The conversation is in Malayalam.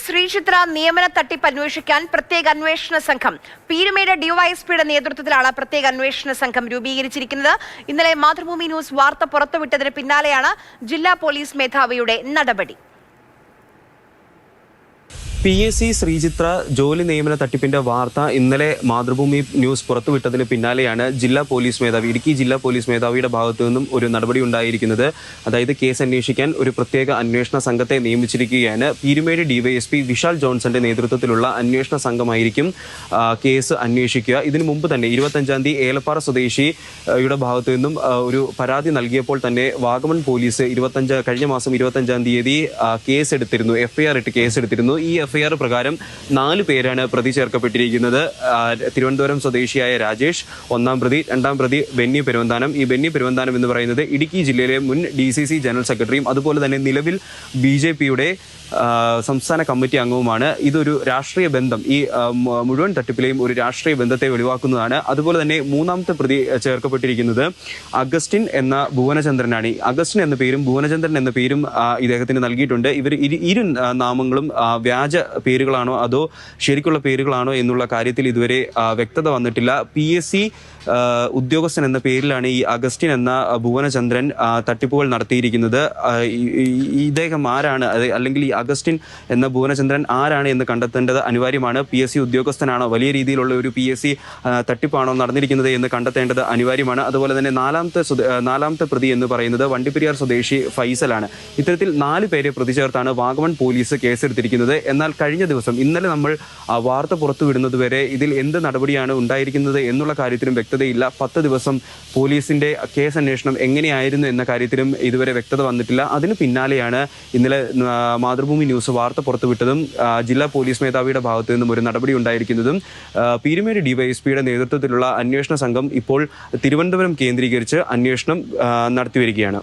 ശ്രീചിത്ര നിയമന തട്ടിപ്പ് അന്വേഷിക്കാൻ പ്രത്യേക അന്വേഷണ സംഘം പീരുമേട് ഡിവൈഎസ്പിയുടെ നേതൃത്വത്തിലാണ് പ്രത്യേക അന്വേഷണ സംഘം രൂപീകരിച്ചിരിക്കുന്നത്. ഇന്നലെ മാതൃഭൂമി ന്യൂസ് വാർത്ത പുറത്തുവിട്ടതിന് പിന്നാലെയാണ് ജില്ലാ പോലീസ് മേധാവിയുടെ നടപടി. PSC ശ്രീചിത്ര ജോലി നിയമന തട്ടിപ്പിന്റെ വാർത്ത ഇന്നലെ മാതൃഭൂമി ന്യൂസ് പുറത്തുവിട്ടതിന് പിന്നാലെയാണ് ഇടുക്കി ജില്ലാ പോലീസ് മേധാവിയുടെ ഭാഗത്തു നിന്നും ഒരു നടപടി ഉണ്ടായിരിക്കുന്നത്. അതായത് കേസ് അന്വേഷിക്കാൻ ഒരു പ്രത്യേക അന്വേഷണ സംഘത്തെ നിയമിച്ചിരിക്കുകയാണ്. പീരുമേട് ഡിവൈഎസ്പി വിശാൽ ജോൺസന്റെ നേതൃത്വത്തിലുള്ള അന്വേഷണ സംഘമായിരിക്കും കേസ് അന്വേഷിക്കുക. ഇതിനു മുമ്പ് തന്നെ 25-ാം തീയതി ഏലപ്പാറ സ്വദേശിയുടെ ഭാഗത്തു നിന്നും ഒരു പരാതി നൽകിയപ്പോൾ തന്നെ വാഗമൺ പോലീസ് കഴിഞ്ഞ മാസം 25-ാം തീയതി കേസെടുത്തിരുന്നു, FIR ഇട്ട് കേസെടുത്തിരുന്നു. ഈ FIR പ്രകാരം 4 പേരാണ് പ്രതി ചേർക്കപ്പെട്ടിരിക്കുന്നത്. തിരുവനന്തപുരം സ്വദേശിയായ രാജേഷ് 1-ാം പ്രതി, 2-ാം പ്രതി ബെന്നി പെരുവന്താനം. ഈ ബെന്നി പെരുവന്താനം എന്ന് പറയുന്നത് ഇടുക്കി ജില്ലയിലെ മുൻ DCC ജനറൽ സെക്രട്ടറിയും അതുപോലെ തന്നെ നിലവിൽ BJPയുടെ സംസ്ഥാന കമ്മിറ്റി അംഗവുമാണ്. ഇതൊരു രാഷ്ട്രീയ ബന്ധം, ഈ മുഴുവൻ തട്ടിപ്പിലെയും ഒരു രാഷ്ട്രീയ ബന്ധത്തെ വെളിവാക്കുന്നതാണ്. അതുപോലെ തന്നെ 3-ാമത്തെ പ്രതി ചേർക്കപ്പെട്ടിരിക്കുന്നത് അഗസ്റ്റിൻ എന്ന ഭുവനചന്ദ്രനാണ്. അഗസ്റ്റിൻ എന്ന പേരും ഭുവനചന്ദ്രൻ എന്ന പേരും ഇദ്ദേഹത്തിന് നൽകിയിട്ടുണ്ട്. ഇവർ ഇരു നാമങ്ങളും വ്യാജ പേരുകളാണോ അതോ ശരിക്കുള്ള പേരുകളാണോ എന്നുള്ള കാര്യത്തിൽ ഇതുവരെ വ്യക്തത വന്നിട്ടില്ല. PSC ഉദ്യോഗസ്ഥൻ എന്ന പേരിലാണ് ഈ അഗസ്റ്റിൻ എന്ന ഭുവനചന്ദ്രൻ തട്ടിപ്പുകൾ നടത്തിയിരിക്കുന്നത്. ഇദ്ദേഹം ആരാണ്, അല്ലെങ്കിൽ ഈ അഗസ്റ്റിൻ എന്ന ഭുവനചന്ദ്രൻ ആരാണ് എന്ന് കണ്ടെത്തേണ്ടത് അനിവാര്യമാണ്. PSC ഉദ്യോഗസ്ഥനാണോ, വലിയ രീതിയിലുള്ള ഒരു PSC തട്ടിപ്പാണോ നടന്നിരിക്കുന്നത് എന്ന് കണ്ടെത്തേണ്ടത് അനിവാര്യമാണ്. അതുപോലെ തന്നെ നാലാമത്തെ പ്രതി എന്ന് പറയുന്നത് വണ്ടിപ്പെരിയാർ സ്വദേശി ഫൈസലാണ്. ഇത്തരത്തിൽ 4 പേരെ പ്രതി ചേർത്താണ് വാഗമൺ പോലീസ് കേസെടുത്തിരിക്കുന്നത്. എന്നാൽ കഴിഞ്ഞ ദിവസം ഇന്നലെ നമ്മൾ വാർത്ത പുറത്തുവിടുന്നത് വരെ ഇതിൽ എന്ത് നടപടിയാണ് ഉണ്ടായിരിക്കുന്നത് എന്നുള്ള കാര്യത്തിലും വ്യക്തതയില്ല. 10 ദിവസം പോലീസിന്റെ കേസ് അന്വേഷണം എങ്ങനെയായിരുന്നു എന്ന കാര്യത്തിലും ഇതുവരെ വ്യക്തത വന്നിട്ടില്ല. അതിന് പിന്നാലെയാണ് ഇന്നലെ മാതൃഭൂമി ന്യൂസ് വാർത്ത പുറത്തുവിട്ടതും ജില്ലാ പോലീസ് മേധാവിയുടെ ഭാഗത്തു നിന്നും ഒരു നടപടി ഉണ്ടായിരിക്കുന്നതും. പീരുമേട് ഡിവൈഎസ്പിയുടെ നേതൃത്വത്തിലുള്ള അന്വേഷണ സംഘം ഇപ്പോൾ തിരുവനന്തപുരം കേന്ദ്രീകരിച്ച് അന്വേഷണം നടത്തിവരികയാണ്.